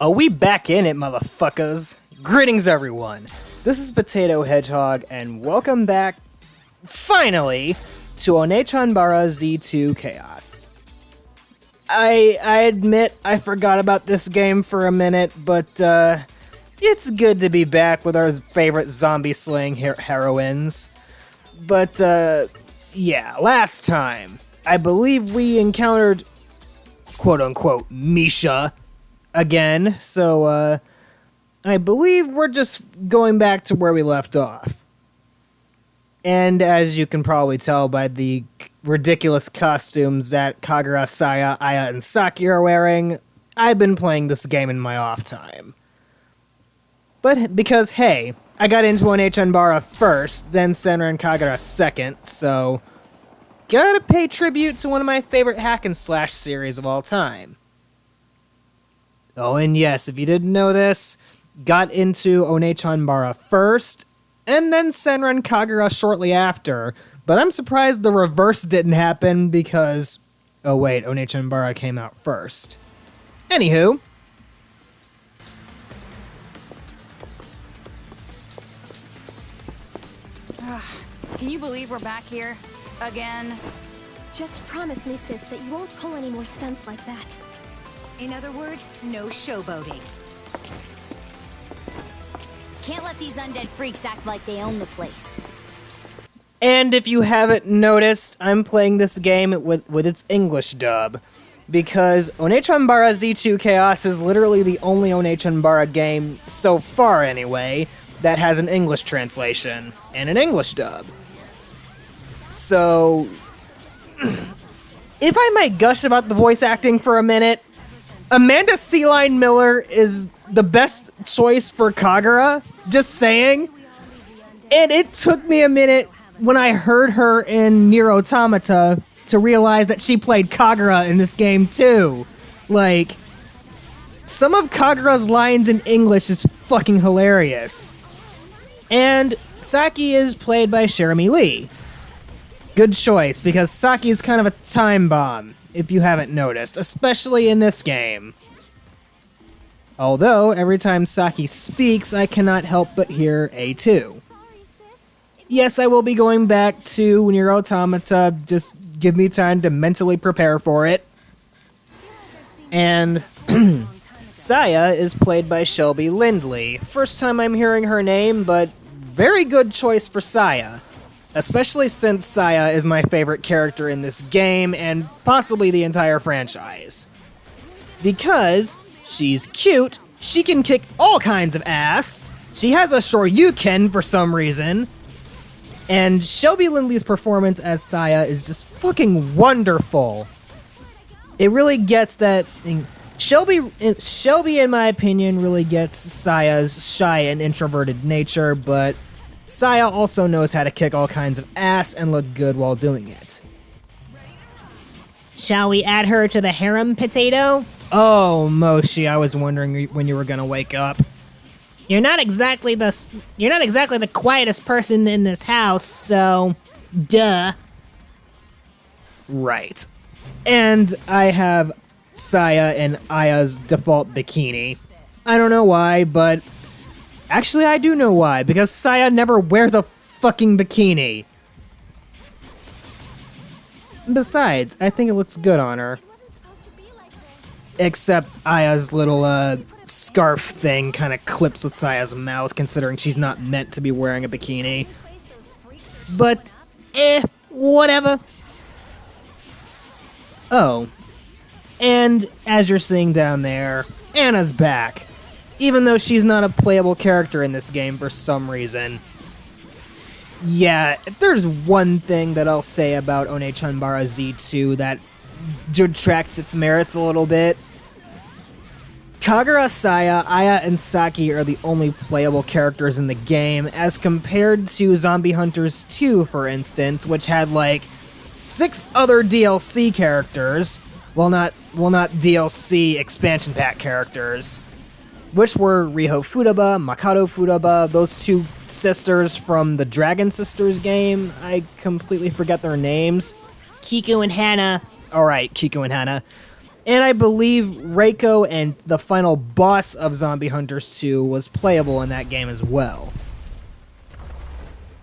Oh, we back in it, motherfuckers. Greetings, everyone. This is Potato Hedgehog, and welcome back, finally, to Onechanbara Z2 Chaos. I admit I forgot about this game for a minute, but it's good to be back with our favorite zombie-slaying heroines. But, yeah, last time, I believe we encountered, quote-unquote, Misha again, so, I believe we're just going back to where we left off. And as you can probably tell by the ridiculous costumes that Kagura, Saya, Aya, and Saki are wearing, I've been playing this game in my off time. But because, hey, I got into Onechanbara first, then Senra and Kagura second, so gotta pay tribute to one of my favorite hack and slash series of all time. Oh, and yes, if you didn't know this, got into Onechanbara first, and then Senra and Kagura shortly after, but I'm surprised the reverse didn't happen because, oh wait, Onechanbara came out first. Anywho. Can you believe we're back here? Again? Just promise me, sis, that you won't pull any more stunts like that. In other words, no showboating. Can't let these undead freaks act like they own the place. And if you haven't noticed, I'm playing this game with its English dub, because Onechanbara Z2 Chaos is literally the only Onechanbara game, so far anyway, that has an English translation and an English dub. So, if I might gush about the voice acting for a minute, Amanda Sealine Miller is the best choice for Kagura, just saying. And it took me a minute when I heard her in Nier Automata to realize that she played Kagura in this game too. Like, some of Kagura's lines in English is fucking hilarious. And Saki is played by Jeremy Lee. Good choice, because Saki is kind of a time bomb, if you haven't noticed, especially in this game. Although, every time Saki speaks, I cannot help but hear A2. Yes, I will be going back to Nier Automata, just give me time to mentally prepare for it. And Saya is played by Shelby Lindley. First time I'm hearing her name, but very good choice for Saya. Especially since Saya is my favorite character in this game, and possibly the entire franchise. Because she's cute, she can kick all kinds of ass, she has a shoryuken for some reason, and Shelby Lindley's performance as Saya is just fucking wonderful. It really gets that... Shelby, in my opinion, really gets Saya's shy and introverted nature, but Saya also knows how to kick all kinds of ass and look good while doing it. Shall we add her to the harem, Potato? Oh, Moshi, I was wondering when you were gonna wake up. You're not exactly the quietest person in this house, so duh. Right. And I have Saya in Aya's default bikini. I don't know why, but actually I do know why, because Saya never wears a fucking bikini. Besides, I think it looks good on her. Except Aya's little, scarf thing kind of clips with Saya's mouth, considering she's not meant to be wearing a bikini. But, whatever. Oh. And, as you're seeing down there, Anna's back. Even though she's not a playable character in this game for some reason. Yeah, if there's one thing that I'll say about Onechanbara Z2 that detracts its merits a little bit, Kagura, Saya, Aya, and Saki are the only playable characters in the game, as compared to Zombie Hunters 2, for instance, which had like 6 other DLC characters, well not DLC expansion pack characters, which were Riho Futaba, Makoto Futaba, those two sisters from the Dragon Sisters game. I completely forget their names. Kiku and Hana. Alright, Kiku and Hana. And I believe Reiko and the final boss of Zombie Hunters 2 was playable in that game as well.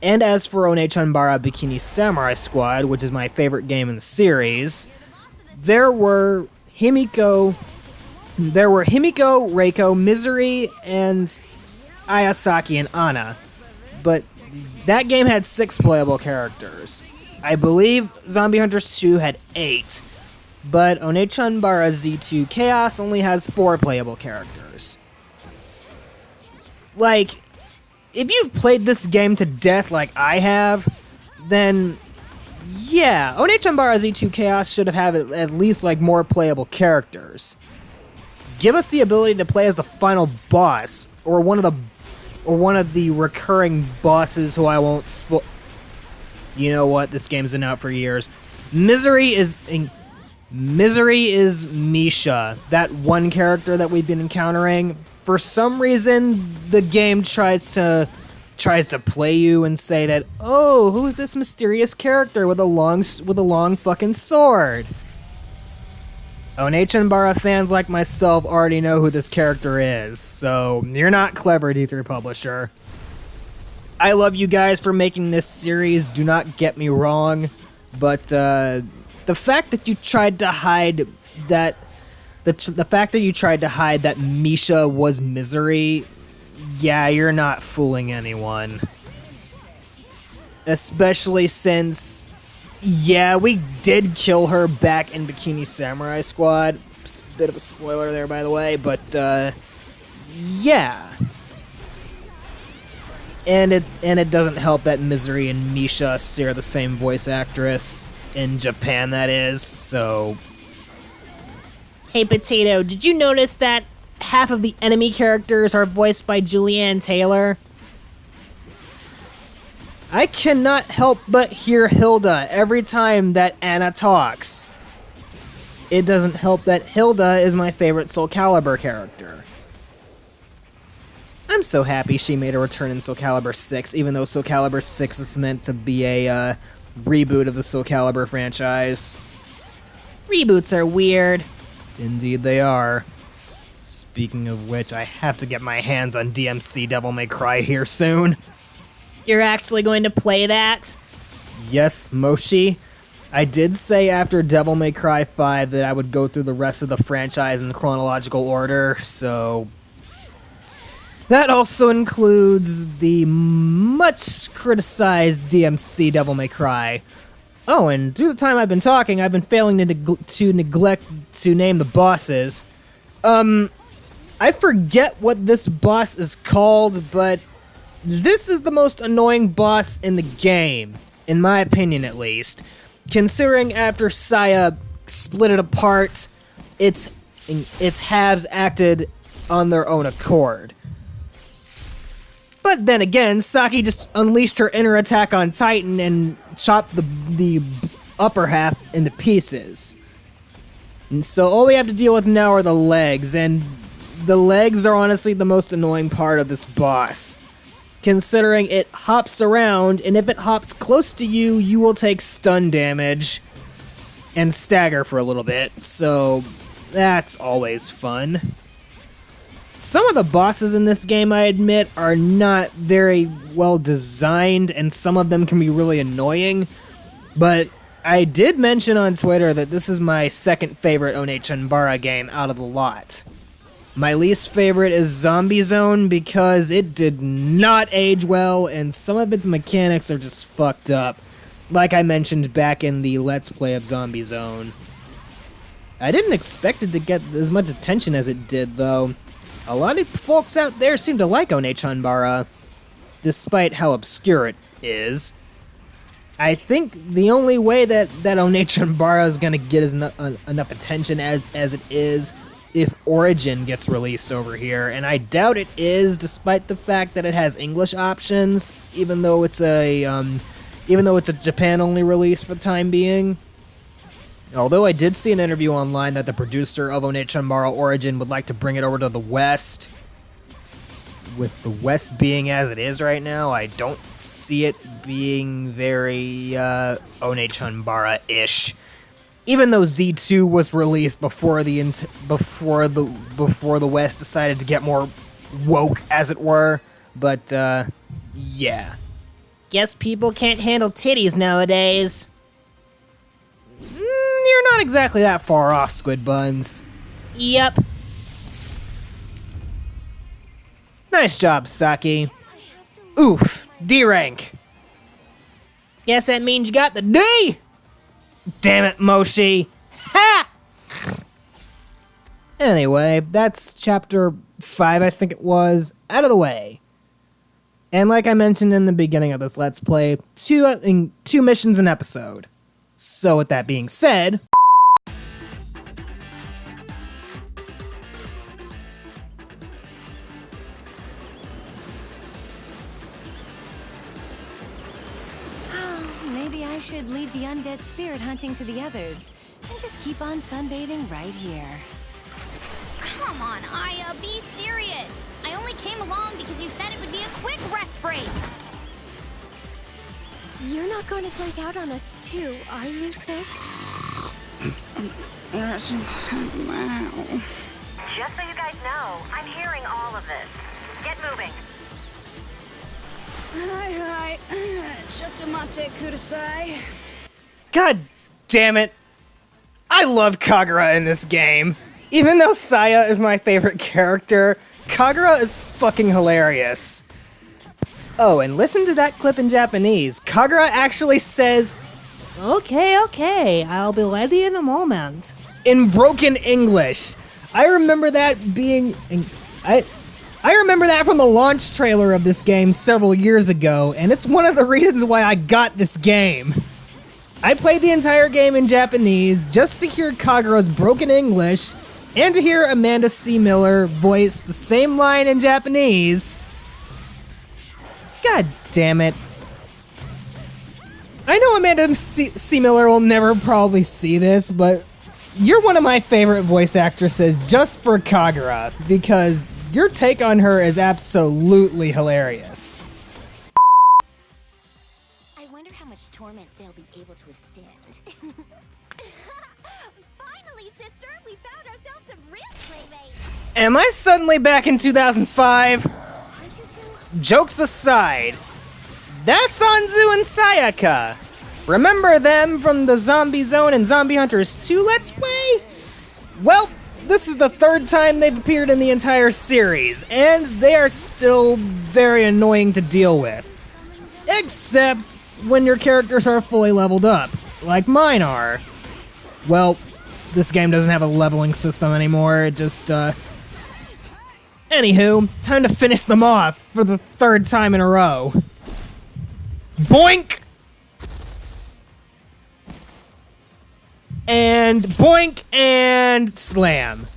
And as for Onechanbara Bikini Samurai Squad, which is my favorite game in the series, there were Himiko, Reiko, Misery, and Ayasaki and Ana. But that game had 6 playable characters. I believe Zombie Hunters 2 had 8. But Onechanbara Z2 Chaos only has 4 playable characters. Like, if you've played this game to death like I have, then yeah, Onechanbara Z2 Chaos should have at least like more playable characters. Give us the ability to play as the final boss, or one of the recurring bosses who I won't spoil. You know what? This game's been out for years. Misery is Misha, that one character that we've been encountering. For some reason, the game tries to play you and say that, oh, who's this mysterious character with a long fucking sword? Onechanbara fans like myself already know who this character is, so you're not clever, D3 Publisher. I love you guys for making this series, do not get me wrong, but the fact that you tried to hide that Misha was Misery, yeah, you're not fooling anyone. Especially since, yeah, we did kill her back in Bikini Samurai Squad. Bit of a spoiler there, by the way, but yeah. And it doesn't help that Misery and Misha share the same voice actress. In Japan, that is, so... Hey, Potato, did you notice that half of the enemy characters are voiced by Julianne Taylor? I cannot help but hear Hilda every time that Anna talks. It doesn't help that Hilda is my favorite Soul Calibur character. I'm so happy she made a return in Soul Calibur 6, even though Soul Calibur 6 is meant to be a, reboot of the Soul Calibur franchise. Reboots are weird. Indeed they are. Speaking of which, I have to get my hands on DMC Devil May Cry here soon. You're actually going to play that? Yes, Moshi. I did say after Devil May Cry 5 that I would go through the rest of the franchise in chronological order, so... That also includes the much criticized DMC Devil May Cry. Oh, and through the time I've been talking, I've been failing to neglect to name the bosses. I forget what this boss is called, but this is the most annoying boss in the game, in my opinion at least. Considering after Saya split it apart, its halves acted on their own accord. But then again, Saki just unleashed her inner attack on Titan and chopped the upper half into pieces. And so all we have to deal with now are the legs, and the legs are honestly the most annoying part of this boss. Considering it hops around, and if it hops close to you, you will take stun damage and stagger for a little bit, so that's always fun. Some of the bosses in this game, I admit, are not very well designed, and some of them can be really annoying, but I did mention on Twitter that this is my second favorite Onechanbara game out of the lot. My least favorite is Zombie Zone because it did not age well, and some of its mechanics are just fucked up, like I mentioned back in the Let's Play of Zombie Zone. I didn't expect it to get as much attention as it did, though. A lot of folks out there seem to like Onechanbara, despite how obscure it is. I think the only way that Onechanbara is going to get enough attention as it is if Origin gets released over here, and I doubt it is, despite the fact that it has English options, even though it's a Japan-only release for the time being. Although I did see an interview online that the producer of Onechanbara Origin would like to bring it over to the West. With the West being as it is right now, I don't see it being very Onechanbara-ish. Even though Z2 was released before the West decided to get more woke, as it were, but yeah. Guess people can't handle titties nowadays. You're not exactly that far off, Squid Buns. Yep. Nice job, Saki. Oof, D rank. Guess that means you got the D! Damn it, Moshi. Ha! Anyway, that's chapter 5, I think it was, out of the way. And like I mentioned in the beginning of this Let's Play, two missions an episode. So with that being said... Maybe I should leave the undead spirit hunting to the others and just keep on sunbathing right here. Come on, Aya, be serious. I only came along because you said it would be a quick rest break. You're not going to flake out on us too, are you, sis? Just so you guys know, I'm hearing all of this. Get moving. Hi. Shotomate kudasai. God damn it. I love Kagura in this game. Even though Saya is my favorite character, Kagura is fucking hilarious. Oh, and listen to that clip in Japanese. Kagura actually says, Okay, I'll be ready in a moment. in broken English. I remember that being... I remember that from the launch trailer of this game several years ago, and it's one of the reasons why I got this game. I played the entire game in Japanese just to hear Kagura's broken English, and to hear Amanda C. Miller voice the same line in Japanese. God damn it. I know Amanda C. Miller will never probably see this, but you're one of my favorite voice actresses just for Kagura, because your take on her is absolutely hilarious. I wonder how much torment they'll be able to withstand. Finally, sister, we found ourselves some real playmates. Am I suddenly back in 2005? Jokes aside, that's Anzu and Sayaka. Remember them from the Zombie Zone and Zombie Hunters 2 Let's Play? Well, this is the third time they've appeared in the entire series, and they are still very annoying to deal with. Except when your characters are fully leveled up, like mine are. Well, this game doesn't have a leveling system anymore, it just, Anywho, time to finish them off for the third time in a row. Boink! And boink and slam.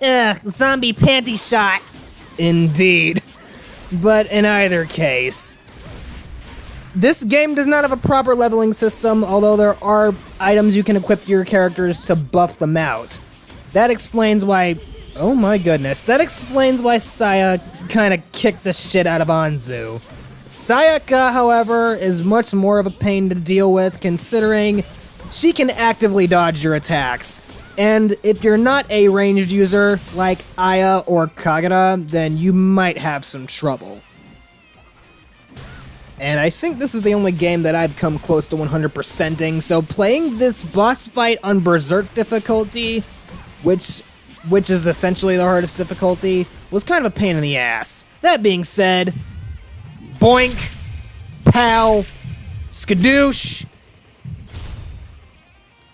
Ugh, zombie panty shot. Indeed. But in either case, this game does not have a proper leveling system, although there are items you can equip your characters to buff them out. That explains why... Oh my goodness. That explains why Saya kinda kicked the shit out of Anzu. Sayaka, however, is much more of a pain to deal with, considering she can actively dodge your attacks. And if you're not a ranged user like Aya or Kagura, then you might have some trouble. And I think this is the only game that I've come close to 100%ing, so playing this boss fight on Berserk difficulty, which is essentially the hardest difficulty, was kind of a pain in the ass. That being said, boink, pow, skadoosh.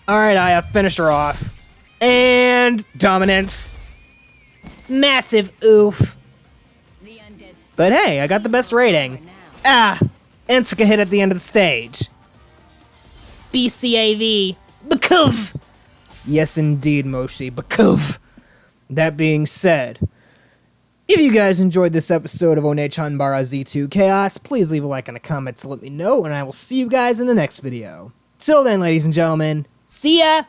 Alright, Aya, finish her off. And dominance. Massive oof. But hey, I got the best rating. Ah, and took a hit at the end of the stage. BCAV. Bakoof. Yes, indeed, Moshi. Bakoof. That being said, if you guys enjoyed this episode of Onechanbara Z2 Chaos, please leave a like and a comment to let me know, and I will see you guys in the next video. Till then, ladies and gentlemen, See ya.